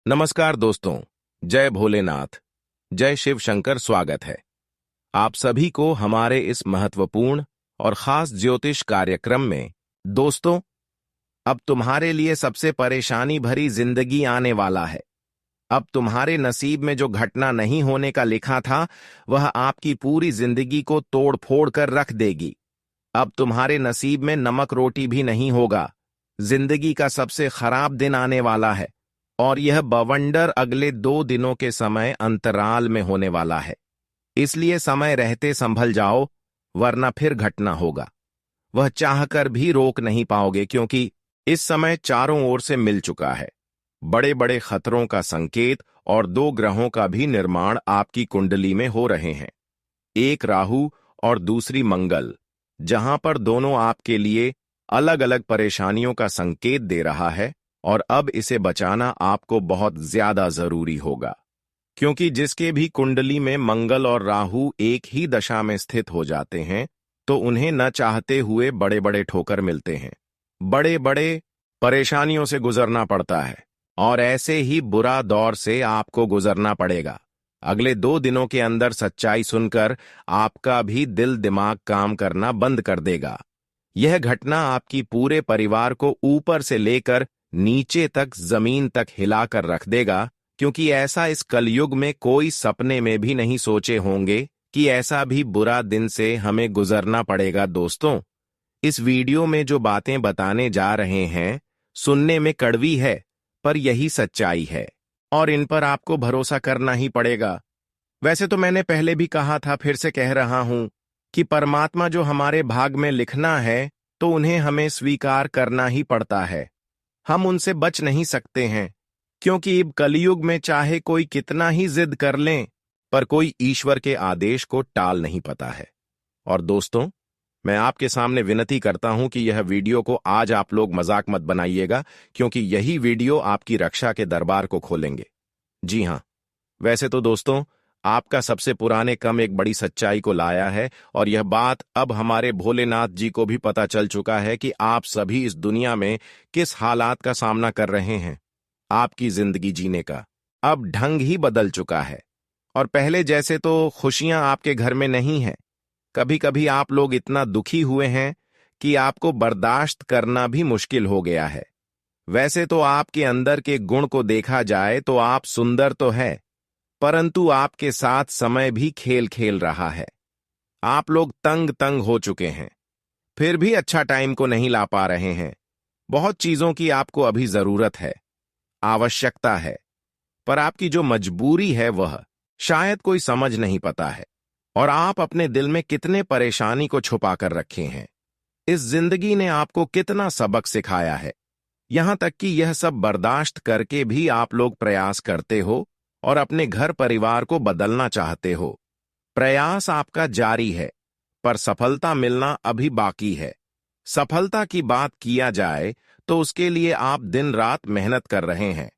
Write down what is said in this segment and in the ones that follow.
नमस्कार दोस्तों। जय भोलेनाथ, जय शिव शंकर। स्वागत है आप सभी को हमारे इस महत्वपूर्ण और खास ज्योतिष कार्यक्रम में। दोस्तों, अब तुम्हारे लिए सबसे परेशानी भरी जिंदगी आने वाला है। अब तुम्हारे नसीब में जो घटना नहीं होने का लिखा था, वह आपकी पूरी जिंदगी को तोड़ फोड़ कर रख देगी। अब तुम्हारे नसीब में नमक रोटी भी नहीं होगा। जिंदगी का सबसे खराब दिन आने वाला है और यह बवंडर अगले 2 दिनों के समय अंतराल में होने वाला है। इसलिए समय रहते संभल जाओ, वरना फिर घटना होगा। वह चाहकर भी रोक नहीं पाओगे, क्योंकि इस समय चारों ओर से मिल चुका है। बड़े बड़े खतरों का संकेत और 2 ग्रहों का भी निर्माण आपकी कुंडली में हो रहे हैं। एक राहु और दूसरी मंगल, जहां पर दोनों आपके लिए अलग अलग परेशानियों का संकेत दे रहा है। और अब इसे बचाना आपको बहुत ज्यादा जरूरी होगा, क्योंकि जिसके भी कुंडली में मंगल और राहु एक ही दशा में स्थित हो जाते हैं, तो उन्हें न चाहते हुए बड़े बड़े ठोकर मिलते हैं, बड़े बड़े परेशानियों से गुजरना पड़ता है। और ऐसे ही बुरा दौर से आपको गुजरना पड़ेगा। अगले 2 दिनों के अंदर सच्चाई सुनकर आपका भी दिल दिमाग काम करना बंद कर देगा। यह घटना आपकी पूरे परिवार को ऊपर से लेकर नीचे तक, जमीन तक हिलाकर रख देगा, क्योंकि ऐसा इस कलयुग में कोई सपने में भी नहीं सोचे होंगे कि ऐसा भी बुरा दिन से हमें गुजरना पड़ेगा। दोस्तों, इस वीडियो में जो बातें बताने जा रहे हैं, सुनने में कड़वी है, पर यही सच्चाई है और इन पर आपको भरोसा करना ही पड़ेगा। वैसे तो मैंने पहले भी कहा था, फिर से कह रहा हूं कि परमात्मा जो हमारे भाग में लिखना है, तो उन्हें हमें स्वीकार करना ही पड़ता है। हम उनसे बच नहीं सकते हैं, क्योंकि अब कलयुग में चाहे कोई कितना ही जिद कर लें, पर कोई ईश्वर के आदेश को टाल नहीं पाता है। और दोस्तों, मैं आपके सामने विनती करता हूं कि यह वीडियो को आज आप लोग मजाक मत बनाइएगा, क्योंकि यही वीडियो आपकी रक्षा के दरबार को खोलेंगे। जी हां, वैसे तो दोस्तों, आपका सबसे पुराने कम एक बड़ी सच्चाई को लाया है, और यह बात अब हमारे भोलेनाथ जी को भी पता चल चुका है कि आप सभी इस दुनिया में किस हालात का सामना कर रहे हैं। आपकी जिंदगी जीने का अब ढंग ही बदल चुका है, और पहले जैसे तो खुशियां आपके घर में नहीं हैं। कभी कभी आप लोग इतना दुखी हुए हैं कि आपको बर्दाश्त करना भी मुश्किल हो गया है। वैसे तो आपके अंदर के गुण को देखा जाए तो आप सुंदर तो है, परंतु आपके साथ समय भी खेल खेल रहा है। आप लोग तंग तंग हो चुके हैं, फिर भी अच्छा टाइम को नहीं ला पा रहे हैं। बहुत चीजों की आपको अभी जरूरत है, आवश्यकता है, पर आपकी जो मजबूरी है वह शायद कोई समझ नहीं पाता है। और आप अपने दिल में कितने परेशानी को छुपा कर रखे हैं। इस जिंदगी ने आपको कितना सबक सिखाया है, यहां तक कि यह सब बर्दाश्त करके भी आप लोग प्रयास करते हो और अपने घर परिवार को बदलना चाहते हो। प्रयास आपका जारी है, पर सफलता मिलना अभी बाकी है। सफलता की बात किया जाए तो उसके लिए आप दिन रात मेहनत कर रहे हैं।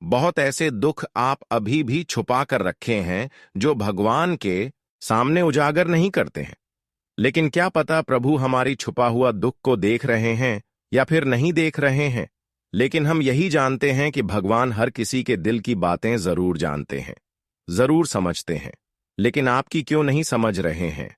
बहुत ऐसे दुख आप अभी भी छुपा कर रखे हैं, जो भगवान के सामने उजागर नहीं करते हैं। लेकिन क्या पता प्रभु हमारी छुपा हुआ दुख को देख रहे हैं या फिर नहीं देख रहे हैं। लेकिन हम यही जानते हैं कि भगवान हर किसी के दिल की बातें जरूर जानते हैं, जरूर समझते हैं। लेकिन आपकी क्यों नहीं समझ रहे हैं?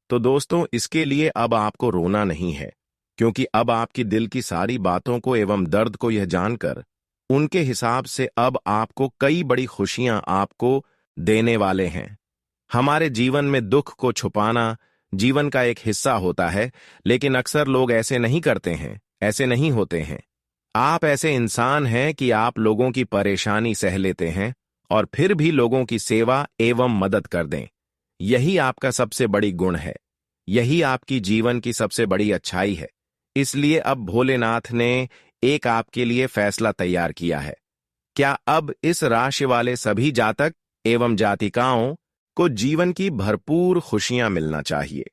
तो दोस्तों, इसके लिए अब आपको रोना नहीं है, क्योंकि अब आपकी दिल की सारी बातों को एवं दर्द को यह जानकर उनके हिसाब से अब आपको कई बड़ी खुशियां आपको देने वाले हैं। हमारे जीवन में दुख को छुपाना जीवन का एक हिस्सा होता है, लेकिन अक्सर लोग ऐसे नहीं करते हैं, ऐसे नहीं होते हैं। आप ऐसे इंसान हैं कि आप लोगों की परेशानी सह लेते हैं और फिर भी लोगों की सेवा एवं मदद कर दें। यही आपका सबसे बड़ी गुण है, यही आपकी जीवन की सबसे बड़ी अच्छाई है। इसलिए अब भोलेनाथ ने एक आपके लिए फैसला तैयार किया है। क्या अब इस राशि वाले सभी जातक एवं जातिकाओं को जीवन की भरपूर खुशियां मिलना चाहिए,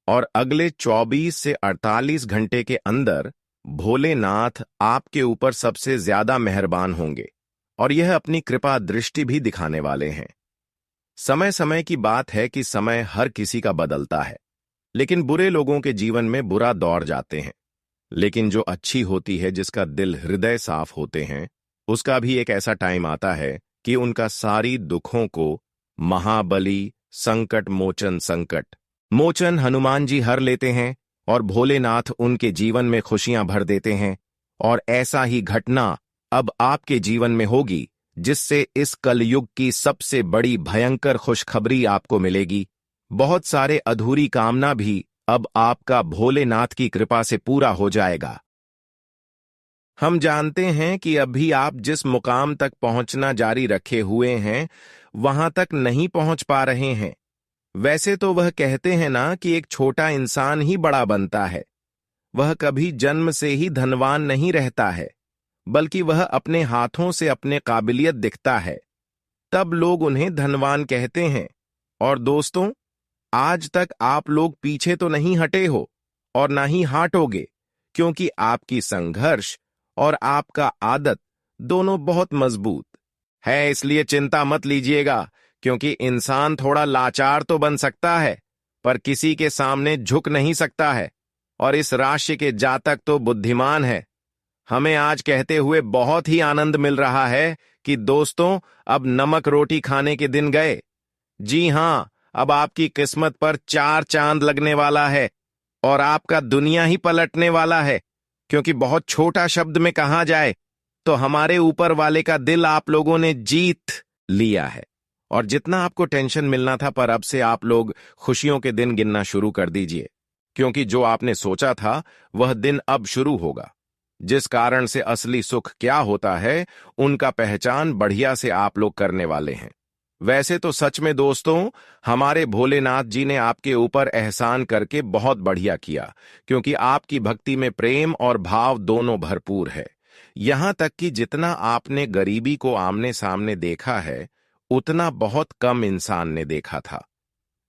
और अगले 24 से 48 घंटे के अंदर भोलेनाथ आपके ऊपर सबसे ज्यादा मेहरबान होंगे और यह अपनी कृपा दृष्टि भी दिखाने वाले हैं। समय समय की बात है कि समय हर किसी का बदलता है, लेकिन बुरे लोगों के जीवन में बुरा दौर जाते हैं। लेकिन जो अच्छी होती है, जिसका दिल हृदय साफ होते हैं, उसका भी एक ऐसा टाइम आता है कि उनका सारी दुखों को महाबली संकट मोचन हनुमान जी हर लेते हैं और भोलेनाथ उनके जीवन में खुशियां भर देते हैं। और ऐसा ही घटना अब आपके जीवन में होगी, जिससे इस कलयुग की सबसे बड़ी भयंकर खुशखबरी आपको मिलेगी। बहुत सारे अधूरी कामना भी अब आपका भोलेनाथ की कृपा से पूरा हो जाएगा। हम जानते हैं कि अभी आप जिस मुकाम तक पहुंचना जारी रखे हुए हैं, वहां तक नहीं पहुंच पा रहे हैं। वैसे तो वह कहते हैं ना कि एक छोटा इंसान ही बड़ा बनता है। वह कभी जन्म से ही धनवान नहीं रहता है, बल्कि वह अपने हाथों से अपने काबिलियत दिखता है, तब लोग उन्हें धनवान कहते हैं। और दोस्तों, आज तक आप लोग पीछे तो नहीं हटे हो और ना ही हटोगे, क्योंकि आपकी संघर्ष और आपका आदत दोनों बहुत मजबूत है। इसलिए चिंता मत लीजिएगा, क्योंकि इंसान थोड़ा लाचार तो बन सकता है, पर किसी के सामने झुक नहीं सकता है। और इस राशि के जातक तो बुद्धिमान है। हमें आज कहते हुए बहुत ही आनंद मिल रहा है कि दोस्तों, अब नमक रोटी खाने के दिन गए। जी हां, अब आपकी किस्मत पर 4 चांद लगने वाला है और आपका दुनिया ही पलटने वाला है। क्योंकि बहुत छोटा शब्द में कहा जाए तो हमारे ऊपर वाले का दिल आप लोगों ने जीत लिया है। और जितना आपको टेंशन मिलना था, पर अब से आप लोग खुशियों के दिन गिनना शुरू कर दीजिए, क्योंकि जो आपने सोचा था वह दिन अब शुरू होगा। जिस कारण से असली सुख क्या होता है, उनका पहचान बढ़िया से आप लोग करने वाले हैं। वैसे तो सच में दोस्तों, हमारे भोलेनाथ जी ने आपके ऊपर एहसान करके बहुत बढ़िया किया, क्योंकि आपकी भक्ति में प्रेम और भाव दोनों भरपूर है। यहां तक कि जितना आपने गरीबी को आमने सामने देखा है, उतना बहुत कम इंसान ने देखा था।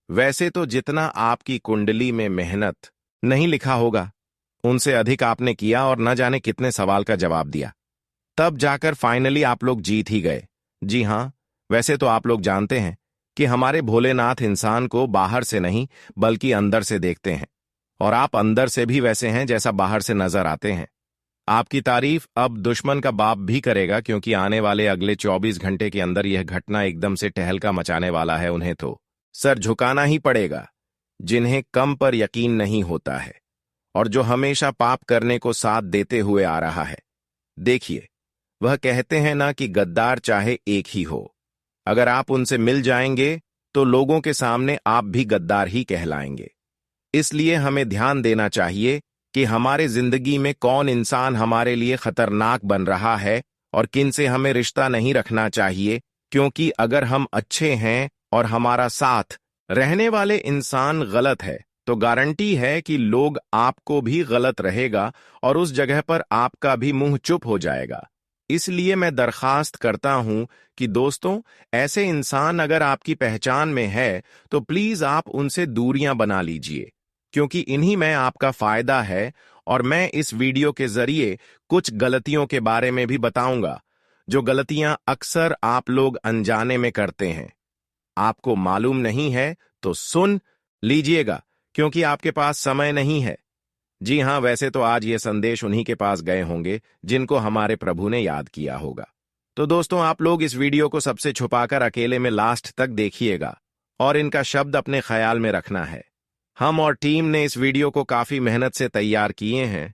वैसे तो जितना आपकी कुंडली में मेहनत नहीं लिखा होगा, उनसे अधिक आपने किया और न जाने कितने सवाल का जवाब दिया, तब जाकर फाइनली आप लोग जीत ही गए। जी हां, वैसे तो आप लोग जानते हैं कि हमारे भोलेनाथ इंसान को बाहर से नहीं बल्कि अंदर से देखते हैं, और आप अंदर से भी वैसे हैं जैसा बाहर से नजर आते हैं। आपकी तारीफ अब दुश्मन का बाप भी करेगा, क्योंकि आने वाले अगले 24 घंटे के अंदर यह घटना एकदम से टहलका मचाने वाला है। उन्हें तो सर झुकाना ही पड़ेगा, जिन्हें कम पर यकीन नहीं होता है और जो हमेशा पाप करने को साथ देते हुए आ रहा है। देखिए, वह कहते हैं ना कि गद्दार चाहे एक ही हो, अगर आप उनसे मिल जाएंगे तो लोगों के सामने आप भी गद्दार ही कहलाएंगे। इसलिए हमें ध्यान देना चाहिए कि हमारे जिंदगी में कौन इंसान हमारे लिए खतरनाक बन रहा है और किन से हमें रिश्ता नहीं रखना चाहिए, क्योंकि अगर हम अच्छे हैं और हमारा साथ रहने वाले इंसान गलत है, तो गारंटी है कि लोग आपको भी गलत रहेगा और उस जगह पर आपका भी मुंह चुप हो जाएगा। इसलिए मैं दरखास्त करता हूं कि दोस्तों, ऐसे इंसान अगर आपकी पहचान में है तो प्लीज आप उनसे दूरियां बना लीजिए, क्योंकि इन्हीं में आपका फायदा है। और मैं इस वीडियो के जरिए कुछ गलतियों के बारे में भी बताऊंगा, जो गलतियां अक्सर आप लोग अनजाने में करते हैं। आपको मालूम नहीं है तो सुन लीजिएगा, क्योंकि आपके पास समय नहीं है। जी हां, वैसे तो आज ये संदेश उन्हीं के पास गए होंगे जिनको हमारे प्रभु ने याद किया होगा। तो दोस्तों, आप लोग इस वीडियो को सबसे छुपाकर अकेले में लास्ट तक देखिएगा और इनका शब्द अपने ख्याल में रखना है। हम और टीम ने इस वीडियो को काफी मेहनत से तैयार किए हैं,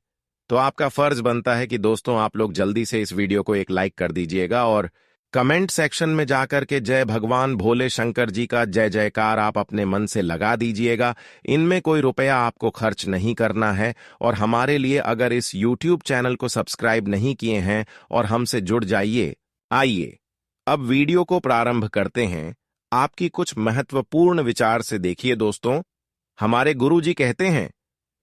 तो आपका फर्ज बनता है कि दोस्तों आप लोग जल्दी से इस वीडियो को एक लाइक कर दीजिएगा और कमेंट सेक्शन में जाकर के जय भगवान भोले शंकर जी का जय जयकार आप अपने मन से लगा दीजिएगा। इनमें कोई रुपया आपको खर्च नहीं करना है। और हमारे लिए अगर इस YouTube चैनल को सब्सक्राइब नहीं किए हैं और हमसे जुड़ जाइए। आइए अब वीडियो को प्रारंभ करते हैं। आपकी कुछ महत्वपूर्ण विचार से देखिए दोस्तों, हमारे गुरुजी कहते हैं,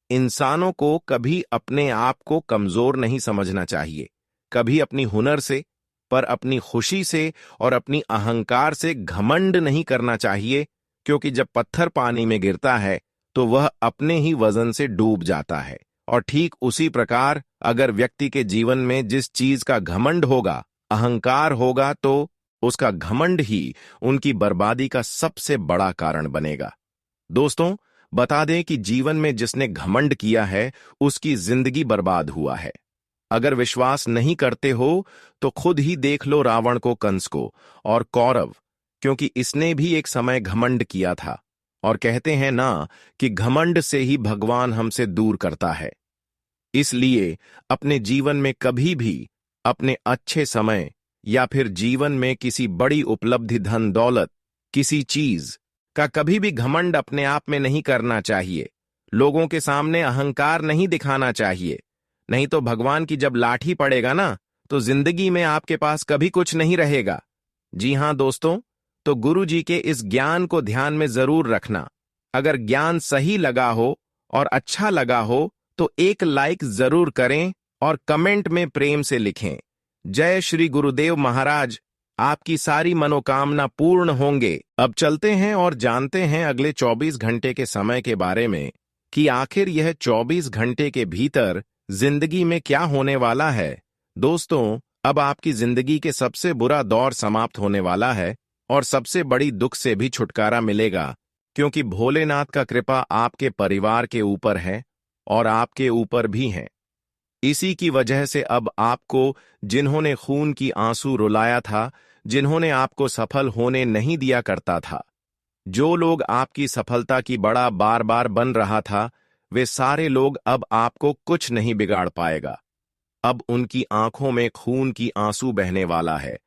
इंसानों को कभी अपने आप को कमजोर नहीं समझना चाहिए, कभी अपनी हुनर से, पर अपनी खुशी से और अपनी अहंकार से घमंड नहीं करना चाहिए, क्योंकि जब पत्थर पानी में गिरता है तो वह अपने ही वजन से डूब जाता है। और ठीक उसी प्रकार अगर व्यक्ति के जीवन में जिस चीज का घमंड होगा, अहंकार होगा, तो उसका घमंड ही उनकी बर्बादी का सबसे बड़ा कारण बनेगा। दोस्तों, बता दें कि जीवन में जिसने घमंड किया है उसकी जिंदगी बर्बाद हुआ है। अगर विश्वास नहीं करते हो तो खुद ही देख लो रावण को, कंस को और कौरव, क्योंकि इसने भी एक समय घमंड किया था। और कहते हैं ना कि घमंड से ही भगवान हमसे दूर करता है। इसलिए अपने जीवन में कभी भी अपने अच्छे समय या फिर जीवन में किसी बड़ी उपलब्धि, धन दौलत, किसी चीज का कभी भी घमंड अपने आप में नहीं करना चाहिए। लोगों के सामने अहंकार नहीं दिखाना चाहिए, नहीं तो भगवान की जब लाठी पड़ेगा ना, तो जिंदगी में आपके पास कभी कुछ नहीं रहेगा। जी हां दोस्तों, तो गुरु जी के इस ज्ञान को ध्यान में जरूर रखना। अगर ज्ञान सही लगा हो और अच्छा लगा हो तो एक लाइक जरूर करें और कमेंट में प्रेम से लिखें। जय श्री गुरुदेव महाराज, आपकी सारी मनोकामना पूर्ण होंगे। अब चलते हैं और जानते हैं अगले 24 घंटे के समय के बारे में कि आखिर यह 24 घंटे के भीतर जिंदगी में क्या होने वाला है। दोस्तों, अब आपकी जिंदगी के सबसे बुरा दौर समाप्त होने वाला है और सबसे बड़ी दुख से भी छुटकारा मिलेगा, क्योंकि भोलेनाथ का कृपा आपके परिवार के ऊपर है और आपके ऊपर भी है। इसी की वजह से अब आपको, जिन्होंने खून की आंसू रुलाया था, जिन्होंने आपको सफल होने नहीं दिया करता था, जो लोग आपकी सफलता की बड़ा बार बार बन रहा था, वे सारे लोग अब आपको कुछ नहीं बिगाड़ पाएगा। अब उनकी आंखों में खून की आंसू बहने वाला है,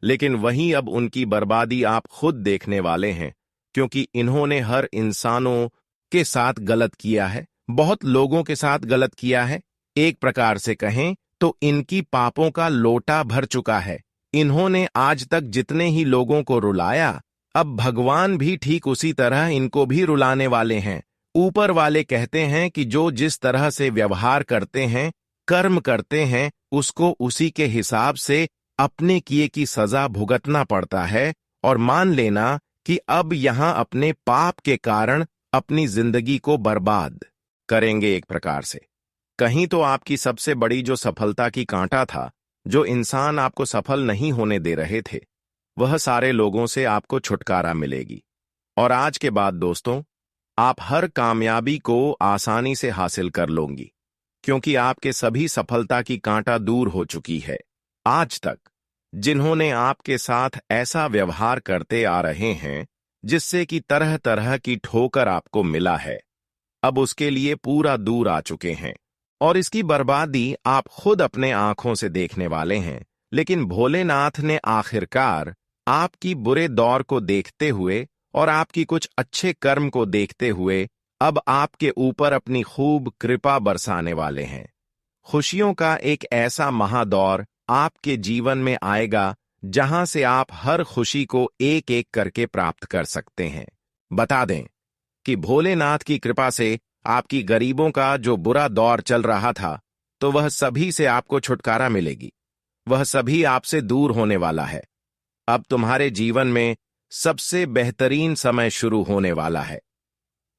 लेकिन वहीं अब उनकी बर्बादी आप खुद देखने वाले हैं, क्योंकि इन्होंने हर इंसानों के साथ गलत किया है, बहुत लोगों के साथ गलत किया है। एक प्रकार से कहें तो इनकी पापों का लोटा भर चुका है। इन्होंने आज तक जितने ही लोगों को रुलाया, अब भगवान भी ठीक उसी तरह इनको भी रुलाने वाले हैं। ऊपर वाले कहते हैं कि जो जिस तरह से व्यवहार करते हैं, कर्म करते हैं, उसको उसी के हिसाब से अपने किए की सजा भुगतना पड़ता है। और मान लेना कि अब यहां अपने पाप के कारण अपनी जिंदगी को बर्बाद करेंगे एक प्रकार से। कहीं तो आपकी सबसे बड़ी जो सफलता की कांटा था, जो इंसान आपको सफल नहीं होने दे रहे थे, वह सारे लोगों से आपको छुटकारा मिलेगी। और आज के बाद दोस्तों, आप हर कामयाबी को आसानी से हासिल कर लोगी, क्योंकि आपके सभी सफलता की कांटा दूर हो चुकी है। आज तक जिन्होंने आपके साथ ऐसा व्यवहार करते आ रहे हैं जिससे कि तरह तरह की ठोकर आपको मिला है, अब उसके लिए पूरा दूर आ चुके हैं और इसकी बर्बादी आप खुद अपने आंखों से देखने वाले हैं। लेकिन भोलेनाथ ने आखिरकार आपकी बुरे दौर को देखते हुए और आपकी कुछ अच्छे कर्म को देखते हुए अब आपके ऊपर अपनी खूब कृपा बरसाने वाले हैं। खुशियों का एक ऐसा महादौर आपके जीवन में आएगा जहां से आप हर खुशी को एक एक करके प्राप्त कर सकते हैं। बता दें कि भोलेनाथ की कृपा से आपकी गरीबों का जो बुरा दौर चल रहा था, तो वह सभी से आपको छुटकारा मिलेगी। वह सभी आपसे दूर होने वाला है। अब तुम्हारे जीवन में सबसे बेहतरीन समय शुरू होने वाला है।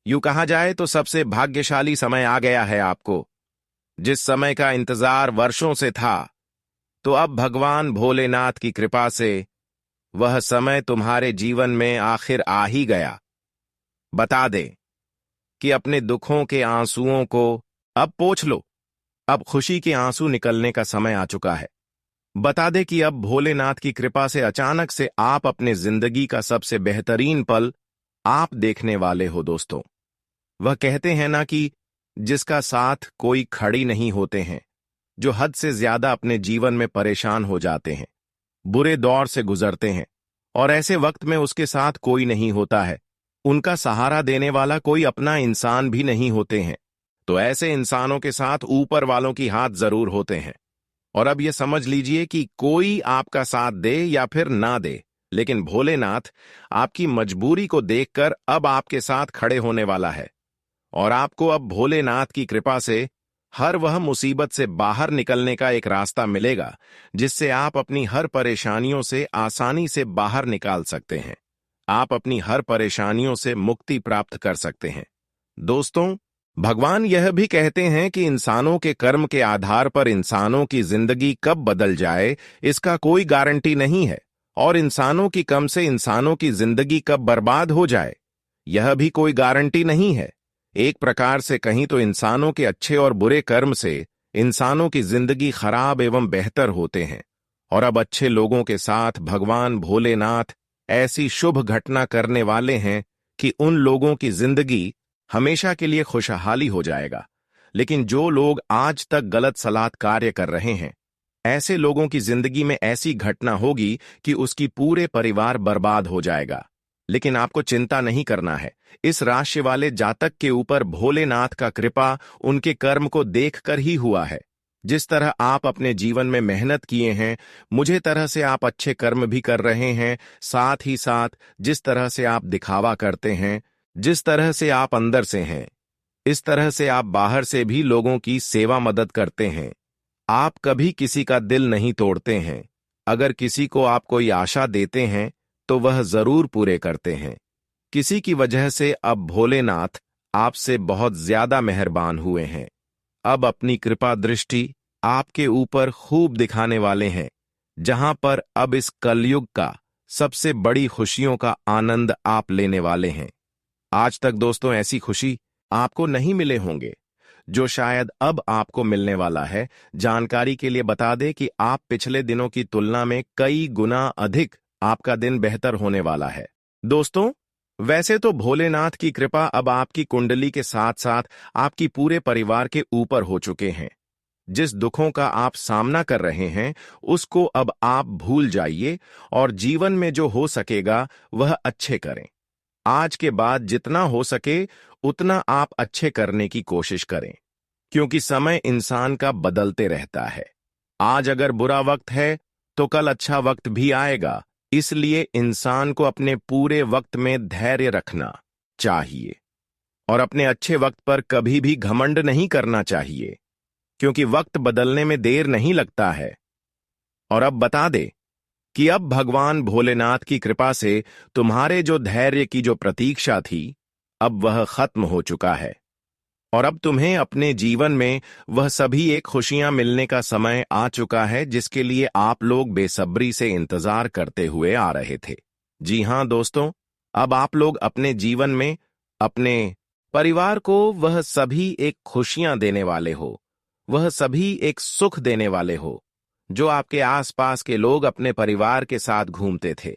यूं कहा जाए तो सबसे भाग्यशाली समय आ गया है आपको। जिस समय का इंतजार वर्षों से था, तो अब भगवान भोलेनाथ की कृपा से वह समय तुम्हारे जीवन में आखिर आ ही गया। बता दे कि अपने दुखों के आंसुओं को अब पोंछ लो। अब खुशी के आंसू निकलने का समय आ चुका है। बता दे कि अब भोलेनाथ की कृपा से अचानक से आप अपने जिंदगी का सबसे बेहतरीन पल आप देखने वाले हो दोस्तों। वह कहते हैं ना कि जिसका साथ कोई खड़ी नहीं होते हैं, जो हद से ज्यादा अपने जीवन में परेशान हो जाते हैं, बुरे दौर से गुजरते हैं और ऐसे वक्त में उसके साथ कोई नहीं होता है, उनका सहारा देने वाला कोई अपना इंसान भी नहीं होते हैं, तो ऐसे इंसानों के साथ ऊपर वालों की हाथ जरूर होते हैं। और अब यह समझ लीजिए कि कोई आपका साथ दे या फिर ना दे, लेकिन भोलेनाथ आपकी मजबूरी को देखकर अब आपके साथ खड़े होने वाला है और आपको अब भोलेनाथ की कृपा से हर वह मुसीबत से बाहर निकलने का एक रास्ता मिलेगा, जिससे आप अपनी हर परेशानियों से आसानी से बाहर निकाल सकते हैं। आप अपनी हर परेशानियों से मुक्ति प्राप्त कर सकते हैं। दोस्तों, भगवान यह भी कहते हैं कि इंसानों के कर्म के आधार पर इंसानों की जिंदगी कब बदल जाए, इसका कोई गारंटी नहीं है, और इंसानों की कम से इंसानों की जिंदगी कब बर्बाद हो जाए, यह भी कोई गारंटी नहीं है। एक प्रकार से कहीं तो इंसानों के अच्छे और बुरे कर्म से इंसानों की जिंदगी खराब एवं बेहतर होते हैं, और अब अच्छे लोगों के साथ भगवान भोलेनाथ ऐसी शुभ घटना करने वाले हैं कि उन लोगों की जिंदगी हमेशा के लिए खुशहाली हो जाएगा। लेकिन जो लोग आज तक गलत सलात कार्य कर रहे हैं, ऐसे लोगों की जिंदगी में ऐसी घटना होगी कि उसकी पूरे परिवार बर्बाद हो जाएगा। लेकिन आपको चिंता नहीं करना है। इस राशि वाले जातक के ऊपर भोलेनाथ का कृपा उनके कर्म को देखकर ही हुआ है। जिस तरह आप अपने जीवन में मेहनत किए हैं, मुझे तरह से आप अच्छे कर्म भी कर रहे हैं, साथ ही साथ जिस तरह से आप दिखावा करते हैं, जिस तरह से आप अंदर से हैं, इस तरह से आप बाहर से भी लोगों की सेवा मदद करते हैं। आप कभी किसी का दिल नहीं तोड़ते हैं। अगर किसी को आप कोई आशा देते हैं तो वह जरूर पूरे करते हैं। किसी की वजह से अब भोलेनाथ आपसे बहुत ज्यादा मेहरबान हुए हैं। अब अपनी कृपा दृष्टि आपके ऊपर खूब दिखाने वाले हैं, जहां पर अब इस कलयुग का सबसे बड़ी खुशियों का आनंद आप लेने वाले हैं। आज तक दोस्तों ऐसी खुशी आपको नहीं मिले होंगे जो शायद अब आपको मिलने वाला है। जानकारी के लिए बता दें कि आप पिछले दिनों की तुलना में कई गुना अधिक आपका दिन बेहतर होने वाला है। दोस्तों, वैसे तो भोलेनाथ की कृपा अब आपकी कुंडली के साथ साथ आपकी पूरे परिवार के ऊपर हो चुके हैं। जिस दुखों का आप सामना कर रहे हैं, उसको अब आप भूल जाइए और जीवन में जो हो सकेगा वह अच्छे करें। आज के बाद जितना हो सके उतना आप अच्छे करने की कोशिश करें, क्योंकि समय इंसान का बदलते रहता है। आज अगर बुरा वक्त है तो कल अच्छा वक्त भी आएगा। इसलिए इंसान को अपने पूरे वक्त में धैर्य रखना चाहिए और अपने अच्छे वक्त पर कभी भी घमंड नहीं करना चाहिए, क्योंकि वक्त बदलने में देर नहीं लगता है। और अब बता दे कि अब भगवान भोलेनाथ की कृपा से तुम्हारे जो धैर्य की जो प्रतीक्षा थी, अब वह खत्म हो चुका है और अब तुम्हें अपने जीवन में वह सभी एक खुशियां मिलने का समय आ चुका है जिसके लिए आप लोग बेसब्री से इंतजार करते हुए आ रहे थे। जी हां दोस्तों, अब आप लोग अपने जीवन में अपने परिवार को वह सभी एक खुशियां देने वाले हो, वह सभी एक सुख देने वाले हो जो आपके आसपास के लोग अपने परिवार के साथ घूमते थे,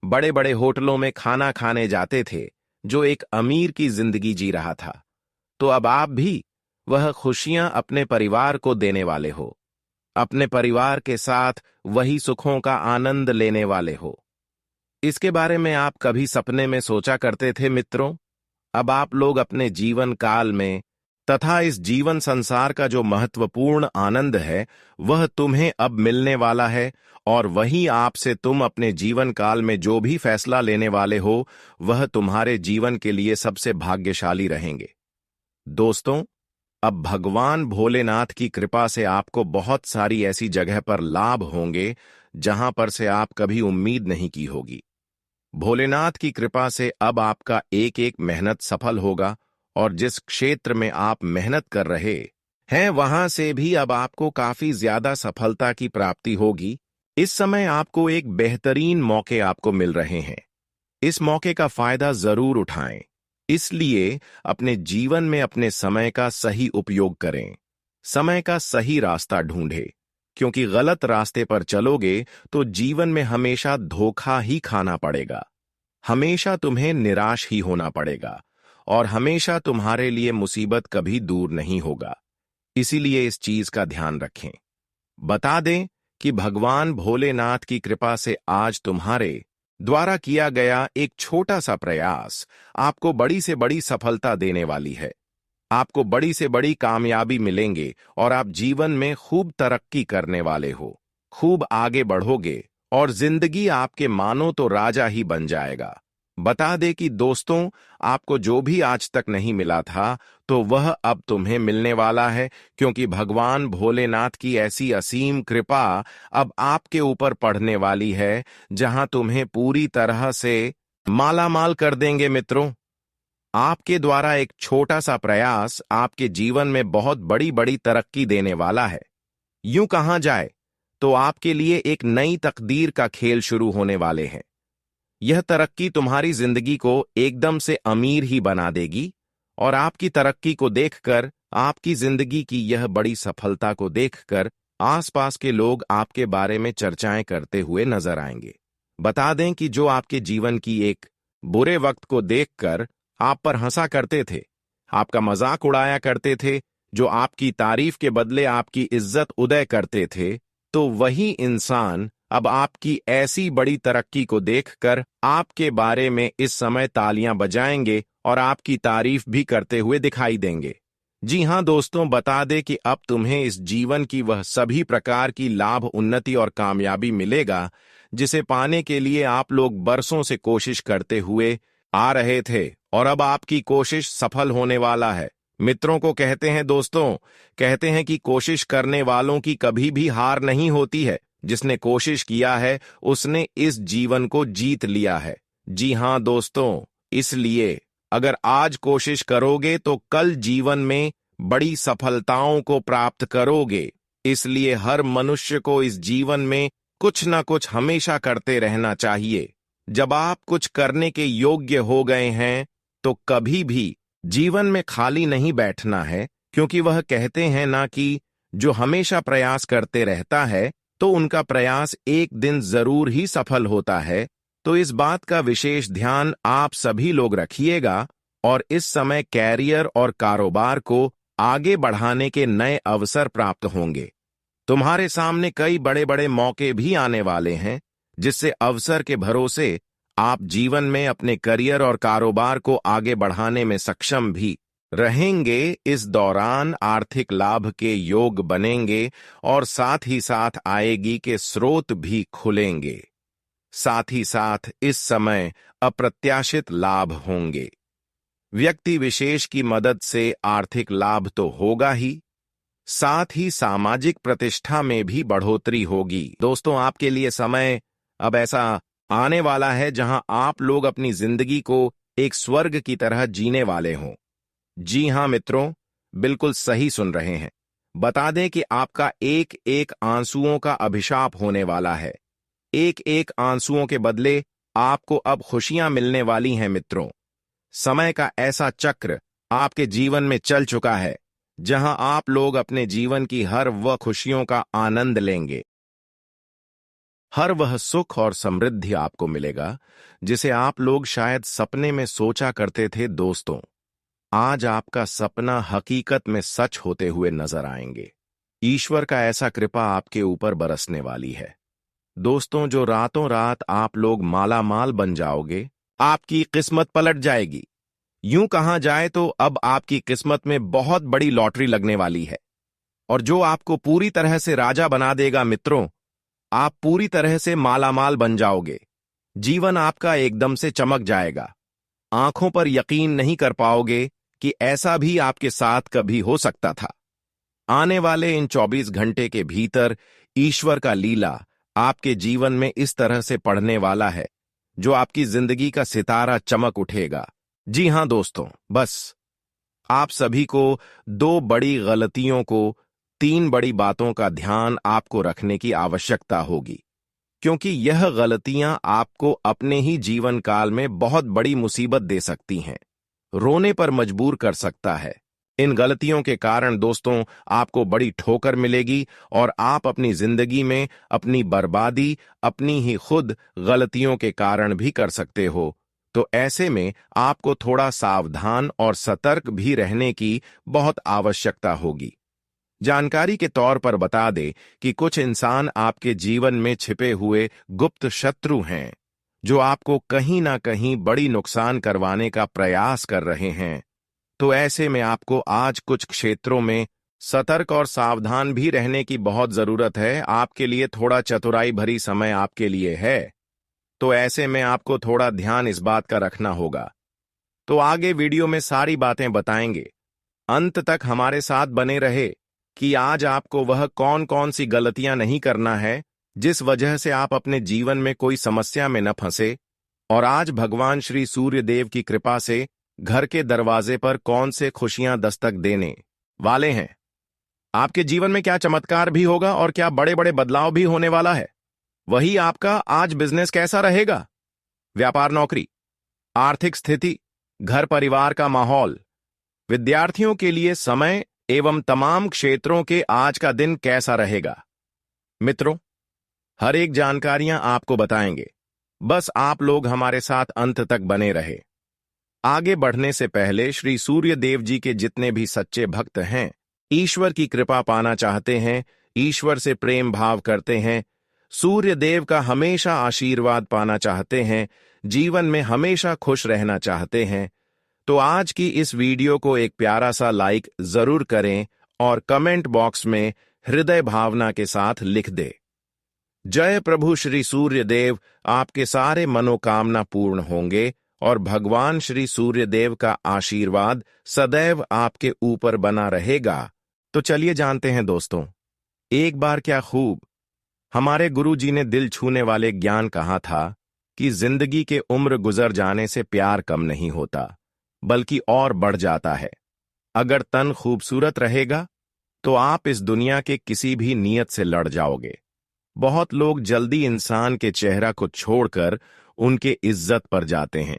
बड़े बड़े होटलों में खाना खाने जाते थे, जो एक अमीर की जिंदगी जी रहा था। तो अब आप भी वह खुशियां अपने परिवार को देने वाले हो, अपने परिवार के साथ वही सुखों का आनंद लेने वाले हो। इसके बारे में आप कभी सपने में सोचा करते थे मित्रों? अब आप लोग अपने जीवन काल में तथा इस जीवन संसार का जो महत्वपूर्ण आनंद है वह तुम्हें अब मिलने वाला है, और वही आपसे तुम अपने जीवन काल में जो भी फैसला लेने वाले हो वह तुम्हारे जीवन के लिए सबसे भाग्यशाली रहेंगे। दोस्तों, अब भगवान भोलेनाथ की कृपा से आपको बहुत सारी ऐसी जगह पर लाभ होंगे जहां पर से आप कभी उम्मीद नहीं की होगी। भोलेनाथ की कृपा से अब आपका एक एक मेहनत सफल होगा और जिस क्षेत्र में आप मेहनत कर रहे हैं वहां से भी अब आपको काफी ज्यादा सफलता की प्राप्ति होगी। इस समय आपको एक बेहतरीन मौके आपको मिल रहे हैं। इस मौके का फायदा जरूर उठाएं। इसलिए अपने जीवन में अपने समय का सही उपयोग करें, समय का सही रास्ता ढूंढें, क्योंकि गलत रास्ते पर चलोगे तो जीवन में हमेशा धोखा ही खाना पड़ेगा, हमेशा तुम्हें निराश ही होना पड़ेगा और हमेशा तुम्हारे लिए मुसीबत कभी दूर नहीं होगा। इसीलिए इस चीज का ध्यान रखें। बता दें कि भगवान भोलेनाथ की कृपा से आज तुम्हारे द्वारा किया गया एक छोटा सा प्रयास आपको बड़ी से बड़ी सफलता देने वाली है। आपको बड़ी से बड़ी कामयाबी मिलेंगे और आप जीवन में खूब तरक्की करने वाले हो, खूब आगे बढ़ोगे और जिंदगी आपके मानो तो राजा ही बन जाएगा। बता दे कि दोस्तों, आपको जो भी आज तक नहीं मिला था तो वह अब तुम्हें मिलने वाला है, क्योंकि भगवान भोलेनाथ की ऐसी असीम कृपा अब आपके ऊपर पड़ने वाली है जहां तुम्हें पूरी तरह से मालामाल कर देंगे मित्रों। आपके द्वारा एक छोटा सा प्रयास आपके जीवन में बहुत बड़ी बड़ी तरक्की देने वाला है। यूं कहा जाए तो आपके लिए एक नई तकदीर का खेल शुरू होने वाले हैं। यह तरक्की तुम्हारी जिंदगी को एकदम से अमीर ही बना देगी और आपकी तरक्की को देखकर आपकी जिंदगी की यह बड़ी सफलता को देखकर आसपास के लोग आपके बारे में चर्चाएं करते हुए नजर आएंगे। बता दें कि जो आपके जीवन की एक बुरे वक्त को देखकर आप पर हंसा करते थे, आपका मजाक उड़ाया करते थे, जो आपकी तारीफ के बदले आपकी इज्जत उदय करते थे, तो वही इंसान अब आपकी ऐसी बड़ी तरक्की को देखकर आपके बारे में इस समय तालियां बजाएंगे और आपकी तारीफ भी करते हुए दिखाई देंगे। जी हां दोस्तों, बता दें कि अब तुम्हें इस जीवन की वह सभी प्रकार की लाभ, उन्नति और कामयाबी मिलेगा जिसे पाने के लिए आप लोग बरसों से कोशिश करते हुए आ रहे थे, और अब आपकी कोशिश सफल होने वाला है। मित्रों को कहते हैं दोस्तों, कहते हैं कि कोशिश करने वालों की कभी भी हार नहीं होती है। जिसने कोशिश किया है उसने इस जीवन को जीत लिया है। जी हां दोस्तों, इसलिए अगर आज कोशिश करोगे तो कल जीवन में बड़ी सफलताओं को प्राप्त करोगे। इसलिए हर मनुष्य को इस जीवन में कुछ ना कुछ हमेशा करते रहना चाहिए। जब आप कुछ करने के योग्य हो गए हैं तो कभी भी जीवन में खाली नहीं बैठना है, क्योंकि वह कहते हैं ना कि जो हमेशा प्रयास करते रहता है तो उनका प्रयास एक दिन जरूर ही सफल होता है। तो इस बात का विशेष ध्यान आप सभी लोग रखिएगा और इस समय कैरियर और कारोबार को आगे बढ़ाने के नए अवसर प्राप्त होंगे। तुम्हारे सामने कई बड़े बड़े मौके भी आने वाले हैं, जिससे अवसर के भरोसे आप जीवन में अपने करियर और कारोबार को आगे बढ़ाने में सक्षम भी रहेंगे। इस दौरान आर्थिक लाभ के योग बनेंगे और साथ ही साथ आएगी के स्रोत भी खुलेंगे। साथ ही साथ इस समय अप्रत्याशित लाभ होंगे। व्यक्ति विशेष की मदद से आर्थिक लाभ तो होगा ही, साथ ही सामाजिक प्रतिष्ठा में भी बढ़ोतरी होगी। दोस्तों, आपके लिए समय अब ऐसा आने वाला है जहां आप लोग अपनी जिंदगी को एक स्वर्ग की तरह जीने वाले हों। जी हां मित्रों, बिल्कुल सही सुन रहे हैं। बता दें कि आपका एक एक आंसुओं का अभिशाप होने वाला है। एक एक आंसुओं के बदले आपको अब खुशियां मिलने वाली हैं मित्रों। समय का ऐसा चक्र आपके जीवन में चल चुका है जहां आप लोग अपने जीवन की हर वह खुशियों का आनंद लेंगे। हर वह सुख और समृद्धि आपको मिलेगा जिसे आप लोग शायद सपने में सोचा करते थे। दोस्तों, आज आपका सपना हकीकत में सच होते हुए नजर आएंगे। ईश्वर का ऐसा कृपा आपके ऊपर बरसने वाली है। दोस्तों, जो रातों रात आप लोग माला माल बन जाओगे, आपकी किस्मत पलट जाएगी। यूं कहा जाए तो अब आपकी किस्मत में बहुत बड़ी लॉटरी लगने वाली है, और जो आपको पूरी तरह से राजा बना देगा। मित्रों, आप पूरी तरह से मालामाल बन जाओगे। जीवन आपका एकदम से चमक जाएगा। आंखों पर यकीन नहीं कर पाओगे कि ऐसा भी आपके साथ कभी हो सकता था। आने वाले इन 24 घंटे के भीतर ईश्वर का लीला आपके जीवन में इस तरह से पड़ने वाला है जो आपकी जिंदगी का सितारा चमक उठेगा। जी हां दोस्तों, बस आप सभी को दो बड़ी गलतियों को, तीन बड़ी बातों का ध्यान आपको रखने की आवश्यकता होगी, क्योंकि यह गलतियां आपको अपने ही जीवन काल में बहुत बड़ी मुसीबत दे सकती हैं, रोने पर मजबूर कर सकता है। इन गलतियों के कारण दोस्तों आपको बड़ी ठोकर मिलेगी और आप अपनी जिंदगी में अपनी बर्बादी अपनी ही खुद गलतियों के कारण भी कर सकते हो। तो ऐसे में आपको थोड़ा सावधान और सतर्क भी रहने की बहुत आवश्यकता होगी। जानकारी के तौर पर बता दे कि कुछ इंसान आपके जीवन में छिपे हुए गुप्त शत्रु हैं, जो आपको कहीं ना कहीं बड़ी नुकसान करवाने का प्रयास कर रहे हैं। तो ऐसे में आपको आज कुछ क्षेत्रों में सतर्क और सावधान भी रहने की बहुत जरूरत है। आपके लिए थोड़ा चतुराई भरी समय आपके लिए है, तो ऐसे में आपको थोड़ा ध्यान इस बात का रखना होगा। तो आगे वीडियो में सारी बातें बताएंगे, अंत तक हमारे साथ बने रहे कि आज आपको वह कौन कौन सी गलतियां नहीं करना है जिस वजह से आप अपने जीवन में कोई समस्या में न फंसे, और आज भगवान श्री सूर्य देव की कृपा से घर के दरवाजे पर कौन से खुशियां दस्तक देने वाले हैं। आपके जीवन में क्या चमत्कार भी होगा और क्या बड़े बड़े बदलाव भी होने वाला है। वही आपका आज बिजनेस कैसा रहेगा, व्यापार, नौकरी, आर्थिक स्थिति, घर परिवार का माहौल। विद्यार्थियों के लिए समय एवं तमाम क्षेत्रों के आज का दिन कैसा रहेगा। मित्रों, हर एक जानकारियां आपको बताएंगे, बस आप लोग हमारे साथ अंत तक बने रहे। आगे बढ़ने से पहले श्री सूर्य देव जी के जितने भी सच्चे भक्त हैं, ईश्वर की कृपा पाना चाहते हैं, ईश्वर से प्रेम भाव करते हैं, सूर्य देव का हमेशा आशीर्वाद पाना चाहते हैं, जीवन में हमेशा खुश रहना चाहते हैं, तो आज की इस वीडियो को एक प्यारा सा लाइक जरूर करें और कमेंट बॉक्स में हृदय भावना के साथ लिख दे। जय प्रभु श्री सूर्य देव, आपके सारे मनोकामना पूर्ण होंगे और भगवान श्री सूर्य देव का आशीर्वाद सदैव आपके ऊपर बना रहेगा। तो चलिए जानते हैं दोस्तों, एक बार क्या खूब हमारे गुरु जी ने दिल छूने वाले ज्ञान कहा था कि जिंदगी के उम्र गुजर जाने से प्यार कम नहीं होता, बल्कि और बढ़ जाता है। अगर तन खूबसूरत रहेगा तो आप इस दुनिया के किसी भी नियत से लड़ जाओगे। बहुत लोग जल्दी इंसान के चेहरा को छोड़कर उनके इज्जत पर जाते हैं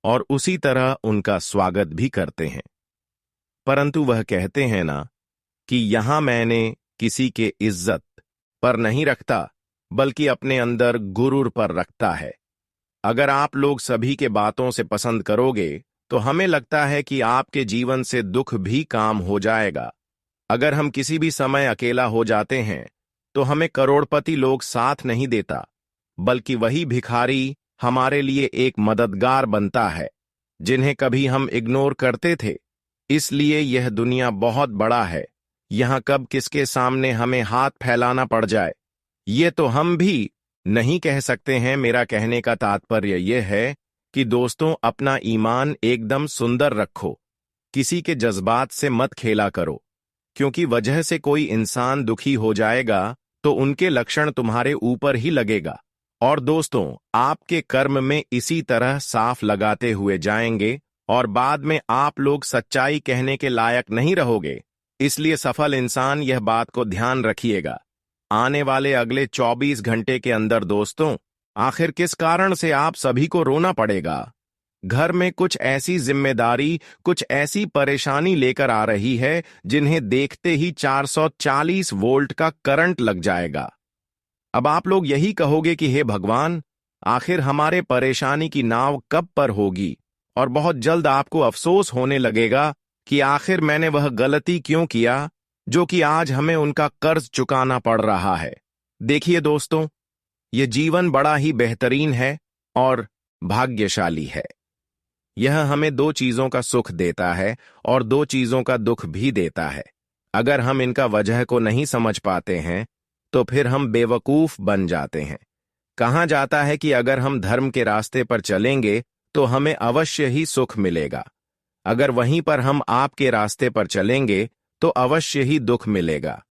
और उसी तरह उनका स्वागत भी करते हैं, परंतु वह कहते हैं ना कि यहां मैंने किसी के इज्जत पर नहीं रखता, बल्कि अपने अंदर गुरूर पर रखता है। अगर आप लोग सभी के बातों से पसंद करोगे तो हमें लगता है कि आपके जीवन से दुख भी काम हो जाएगा। अगर हम किसी भी समय अकेला हो जाते हैं तो हमें करोड़पति लोग साथ नहीं देता, बल्कि वही भिखारी हमारे लिए एक मददगार बनता है, जिन्हें कभी हम इग्नोर करते थे। इसलिए यह दुनिया बहुत बड़ा है, यहां कब किसके सामने हमें हाथ फैलाना पड़ जाए ये तो हम भी नहीं कह सकते हैं। मेरा कहने का तात्पर्य यह है कि दोस्तों, अपना ईमान एकदम सुंदर रखो, किसी के जज्बात से मत खेला करो, क्योंकि वजह से कोई इंसान दुखी हो जाएगा तो उनके लक्षण तुम्हारे ऊपर ही लगेगा। और दोस्तों, आपके कर्म में इसी तरह साफ लगाते हुए जाएंगे और बाद में आप लोग सच्चाई कहने के लायक नहीं रहोगे। इसलिए सफल इंसान यह बात को ध्यान रखिएगा। आने वाले अगले 24 घंटे के अंदर दोस्तों, आखिर किस कारण से आप सभी को रोना पड़ेगा। घर में कुछ ऐसी जिम्मेदारी, कुछ ऐसी परेशानी लेकर आ रही है जिन्हें देखते ही 440 वोल्ट का करंट लग जाएगा। अब आप लोग यही कहोगे कि हे भगवान, आखिर हमारे परेशानी की नाव कब पर होगी, और बहुत जल्द आपको अफसोस होने लगेगा कि आखिर मैंने वह गलती क्यों किया जो कि आज हमें उनका कर्ज चुकाना पड़ रहा है। देखिए दोस्तों, यह जीवन बड़ा ही बेहतरीन है और भाग्यशाली है। यह हमें दो चीजों का सुख देता है और दो चीजों का दुख भी देता है। अगर हम इनका वजह को नहीं समझ पाते हैं तो फिर हम बेवकूफ बन जाते हैं। कहा जाता है कि अगर हम धर्म के रास्ते पर चलेंगे तो हमें अवश्य ही सुख मिलेगा, अगर वहीं पर हम आपके रास्ते पर चलेंगे तो अवश्य ही दुख मिलेगा।